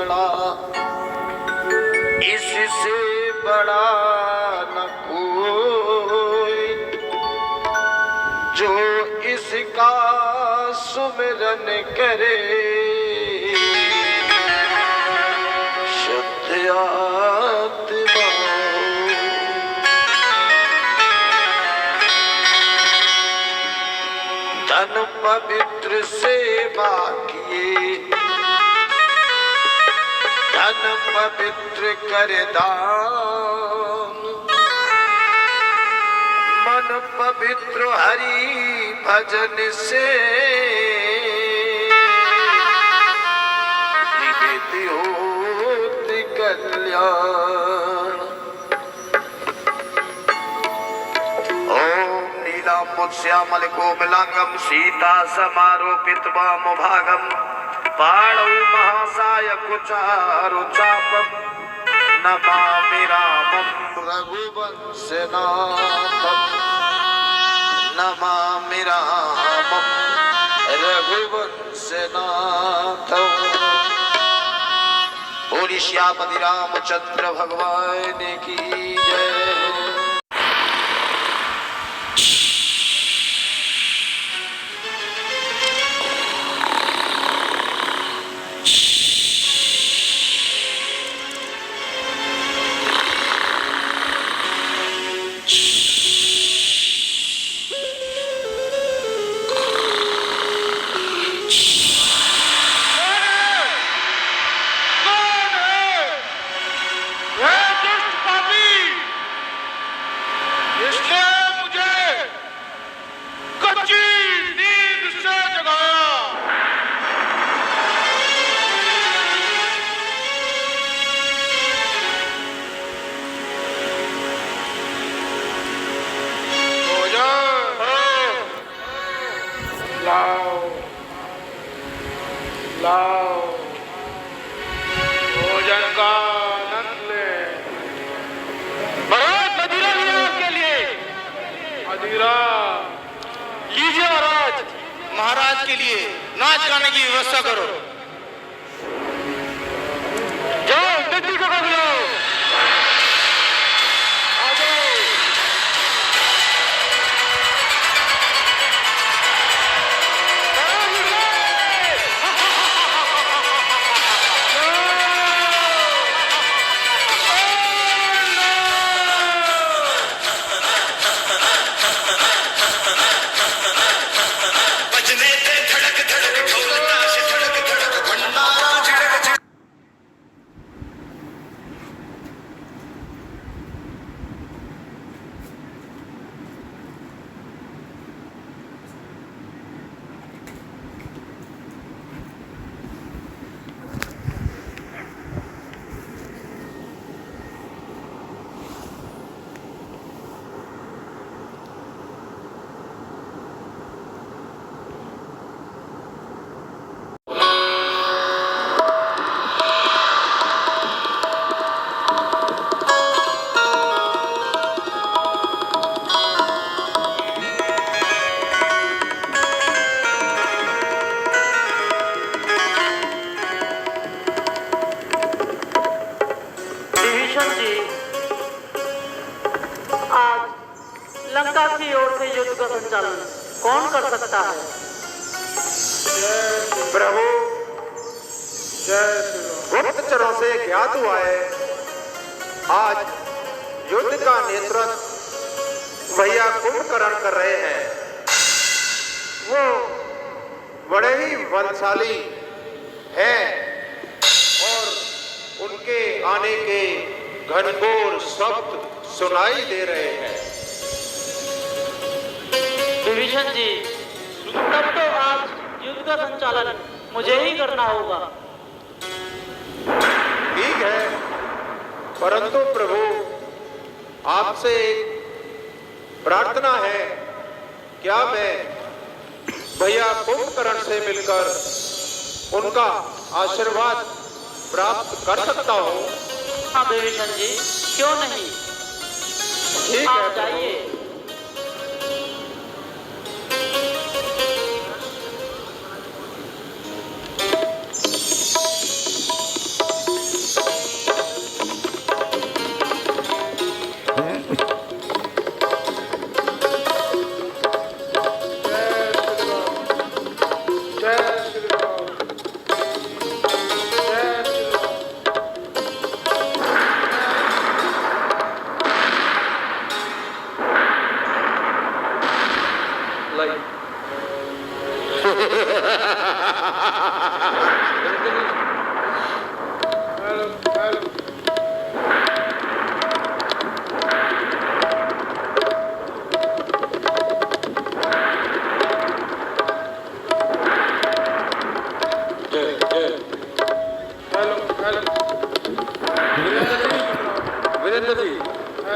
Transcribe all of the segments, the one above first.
बड़ा, इससे बड़ा न कोई, जो इसका सुमिरन करे शुद्ध आत्मा। धन पवित्र सेवा किए, धन पवित्र कर दान, मन पवित्र हरि भजन से निवेद होत कल्याण। ओम नीलाम्बुश्यामल कोमलांगम सीता समारोपित वामभागम पाणौ महासाय कुचारु चापम नमामि रामं रघुवंशनाथं, नमामि रामं रघुवंशनाथं। बोलिए श्यामति रामचंद्र भगवान की जय। लाओ भोजन का आनंद ले। महाराज मदिरा लिया आपके लिए। मदिरा लीजिए महाराज। महाराज के लिए नाच गाने की व्यवस्था करो। जाओ नदी को कर लो। लंका की ओर से युद्ध का संचालन कौन कर सकता है? प्रभु गुप्तचरों से ज्ञात हुआ है आज युद्ध का नेतृत्व भैया कुंभकर्ण कर रहे हैं। वो बड़े ही बलशाली हैं और उनके आने के घनघोर शब्द सुनाई दे रहे हैं। विभीषण जी, तब तो आज युद्ध का संचालन मुझे ही करना होगा। ठीक है, परंतु प्रभु आपसे एक प्रार्थना है, क्या मैं भैया कुंभकर्ण से मिलकर उनका आशीर्वाद प्राप्त कर सकता हूँ? हाँ विभीषण जी, क्यों नहीं। ठीक आप है जाइए।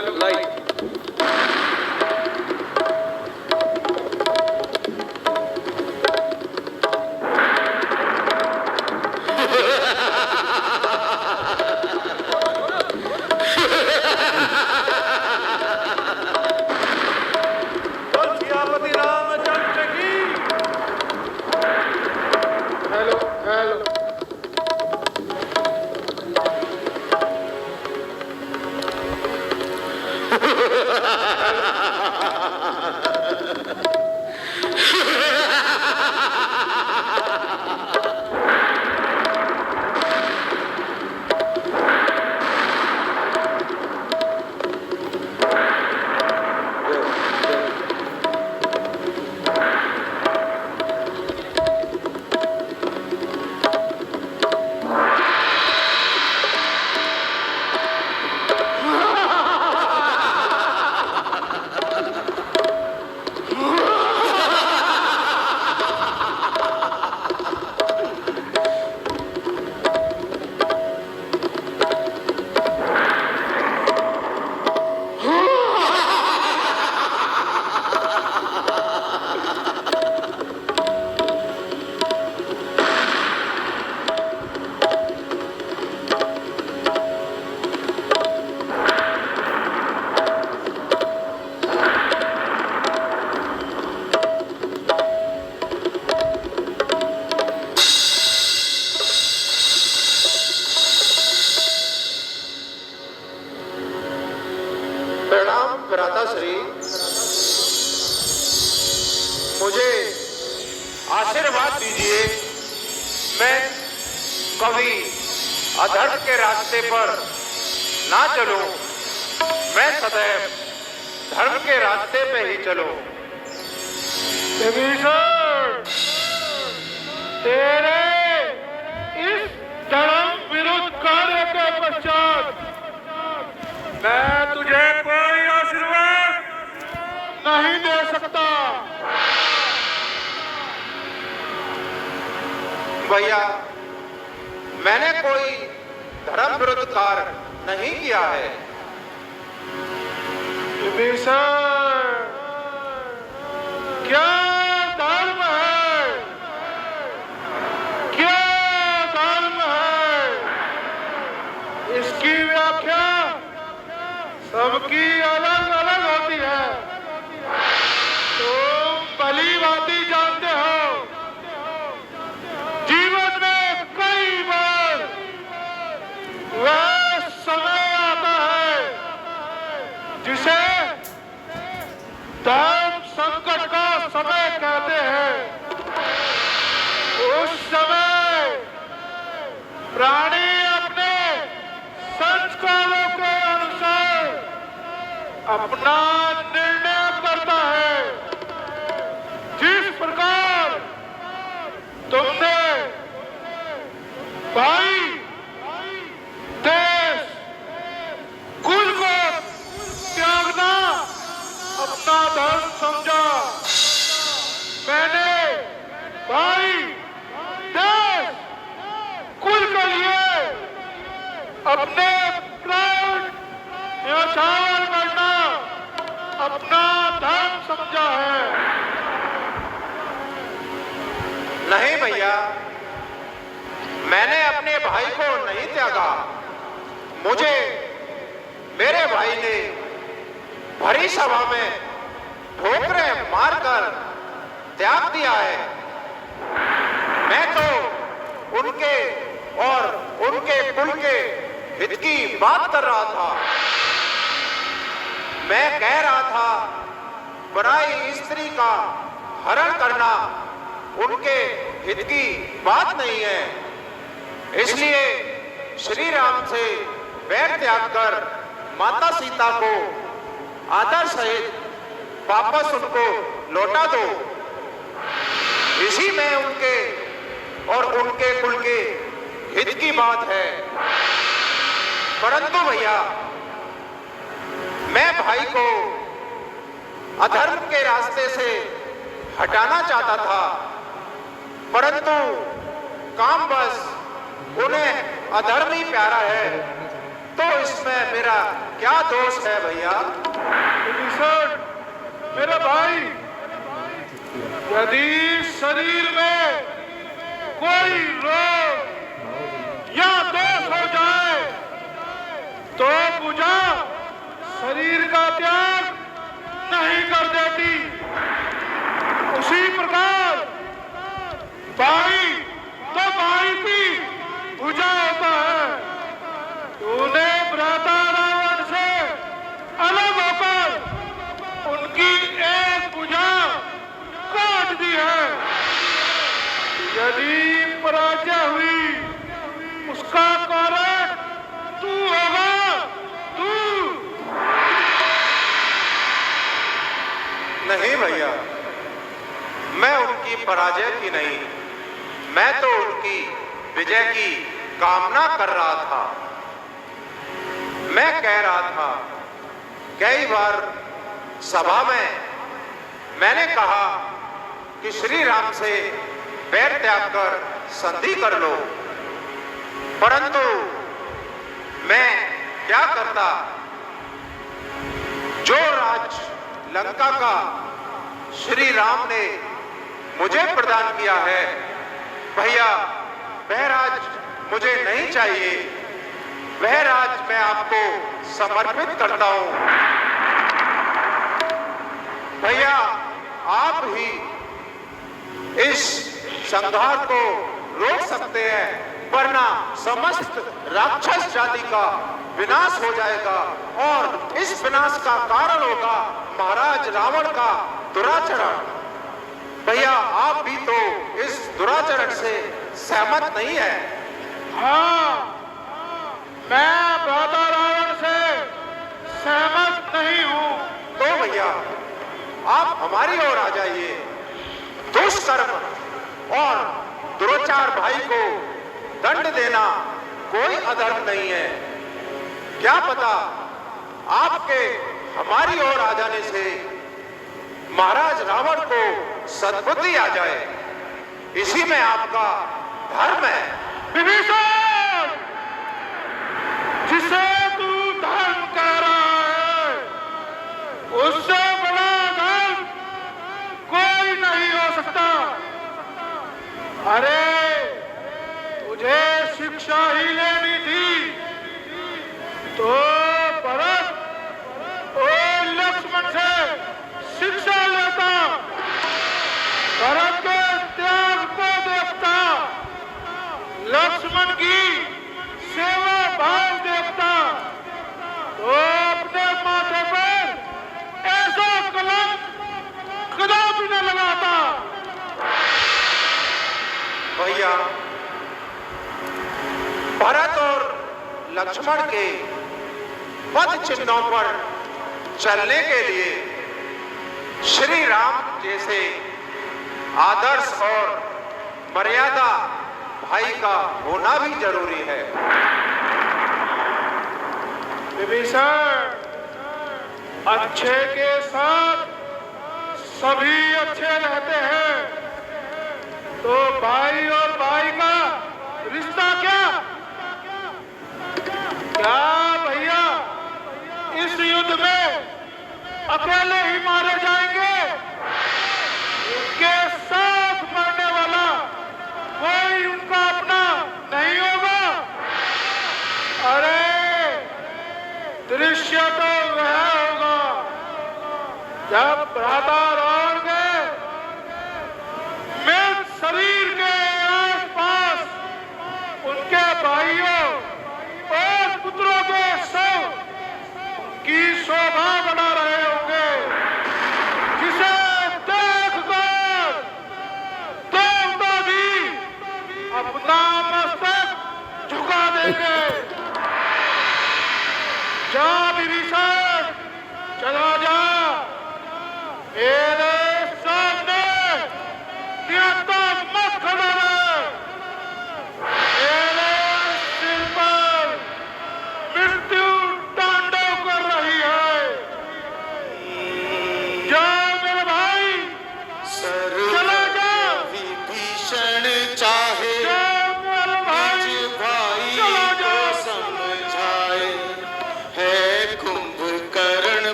लाइट। सियापति रामचंद्र की। Hello hello. प्रणाम भ्राताश्री। मुझे आशीर्वाद दीजिए। मैं कभी अधर्म के रास्ते पर ना चलूं, मैं सदैव धर्म के रास्ते पे ही चलूं। विभीषण, तेरे इस धर्म विरुद्ध कार्य के पश्चात मैं तुझे कोई आशीर्वाद नहीं दे सकता। भैया, मैंने कोई धर्म विरुद्ध कार्य नहीं किया है। विभीषण, क्या धर्म है? क्या धर्म है? इसकी व्याख्या सबकी अलग अलग होती है। तुम भली भांति जानते हो, जीवन में कई बार वह समय आता है जिसे धर्म संकट का समय कहते हैं। उस समय प्राणी अपने संस्कारों के अनुसार अपना निर्णय करता है। जिस प्रकार तुमने भाई, देश, कुल को त्यागना अपना धर्म समझा, मैंने भाई, देश, कुल के लिए अपने प्राण न्यौछावर करना अपना धर्म समझा है। नहीं भैया, मैंने अपने भाई को नहीं त्यागा। मुझे मेरे भाई ने भरी सभा में ठोकरें मारकर त्याग दिया है। मैं तो उनके और उनके कुल के हित की बात कर रहा था। मैं कह रहा था, पराई स्त्री का हरण करना उनके हित की बात नहीं है। इसलिए श्री राम से बैर त्याग कर माता सीता को आदर सहित वापस उनको लौटा दो। इसी में उनके और उनके कुल के हित की बात है। परंतु भैया, मैं भाई को अधर्म के रास्ते से हटाना चाहता था, परंतु कामवश उन्हें अधर्म ही प्यारा है, तो इसमें मेरा क्या दोष है भैया? विभीषण मेरे भाई, यदि शरीर में कोई रोग या दोष हो जाए तो पूजा शरीर का त्याग नहीं कर देती। उसी प्रकार भाई तो भाई की पूजा होता है। तूने भ्राता रावण से अलग होकर उनकी एक पूजा काट दी है। यदि पराजय हुई उसका कारण तू होगा, तू। नहीं भैया, मैं उनकी पराजय की नहीं, मैं तो उनकी विजय की कामना कर रहा था। मैं कह रहा था, कई बार सभा में मैंने कहा कि श्री राम से पैर त्याग कर संधि कर लो, परंतु मैं क्या करता? जो राज लंका का श्री राम ने मुझे प्रदान किया है भैया, वह राज मुझे नहीं चाहिए। वह राज मैं आपको समर्पित करता हूं। भैया, आप ही इस संहार को रोक सकते हैं, वरना समस्त राक्षस जाति का विनाश हो जाएगा और इस विनाश का कारण होगा महाराज रावण का दुराचरण। भैया, आप भी तो इस दुराचरण से सहमत नहीं है? हाँ, मैं भ्राता रावण से सहमत नहीं हूँ। तो भैया, आप हमारी ओर आ जाइए। दुष्कर्म और दुराचार भाई को दंड देना कोई अधर्म नहीं है। क्या पता आपके हमारी ओर आ जाने से महाराज रावण को सद्बुद्धि आ जाए, इसी में आपका धर्म है। विभीषण, जिसे तू धर्म कह रहा है, उससे बड़ा धर्म कोई नहीं हो सकता। अरे तुझे शिक्षा ही लेनी थी तो भरत और लक्ष्मण से शिक्षा लेता, भरत के त्याग को देखता, लक्ष्मण की सेवा भाव देखता, तो अपने माथे पर ऐसा कलंक कदापि न लगाता। भैया, भरत और लक्ष्मण के पद चिन्हों पर चलने के लिए श्री राम जैसे आदर्श और मर्यादा भाई का होना भी जरूरी है। विभीषण, अच्छे के साथ सभी अच्छे रहते हैं, तो भाई और भाई का रिश्ता क्या? क्या भैया इस युद्ध में अकेले ही मारे जाएंगे? उनके साथ मरने वाला कोई उनका अपना नहीं होगा। अरे दृश्य तो वह होगा जब भ्राता रावण के मृत शरीर के आसपास उनके भाइयों और पुत्रों के शव की शोभा बढ़ा रहे होंगे, जिसे देखकर देवता भी अपना मस्तक झुका देंगे। जा विभीषण, चला जा, मेरे सामने निहत्ता मत खड़ा रहे। मेरे सिर पर मृत्यु तांडव कर रही है। जा मेरे भाई, चला जा। विभीषण चाहे जा मेरे भाई, निज भाई चला जा। को समझाए।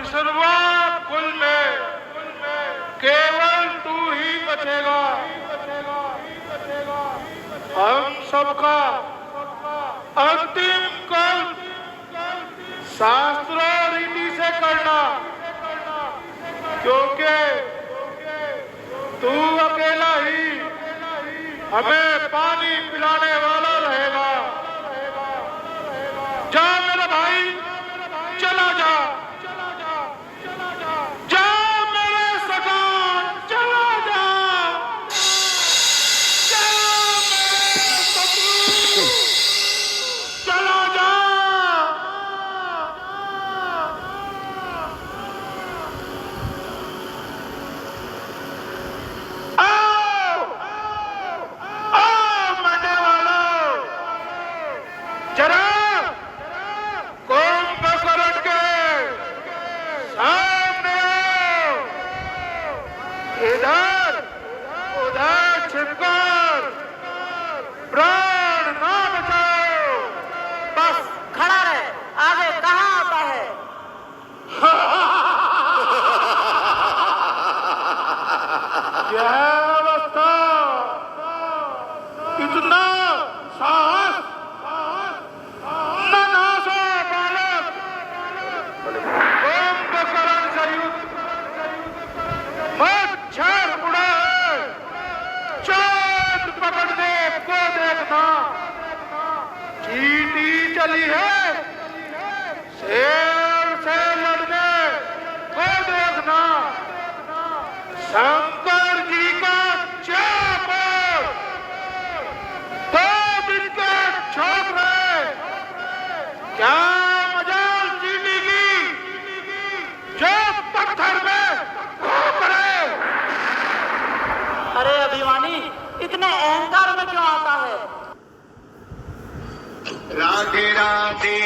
बिसरवा कुल में केवल तू ही बचेगा। हम सबका अंतिम कर्म शास्त्रों रीति से करना, क्योंकि तू अकेला ही हमें पानी पिलाने वाला रहेगा। जा मेरा भाई, चला जा, जा मेरे सगा, चला जा, जा मेरे ससुर, चला जा। जरा कुंभकर्ण के सामने आओ। इधर उधर छिपकर प्राण ना बचाओ। बस खड़ा रहे, आगे कहाँ आता है? यह अवस्था, इतना साहस, नन्हासा बालक कुंभकर्ण से युद्ध मच्छर उड़ा है। चांद पकड़ने को देखना, चींटी चली है। शेर से लड़ने को देखना, शंकर जी का चाप दो दिन के छोकरे। क्या मजाल चीनी की जो पत्थर में घूम रहे। अरे अभिमानी, इतने अहंकार में क्यों आता है? राधे राधे।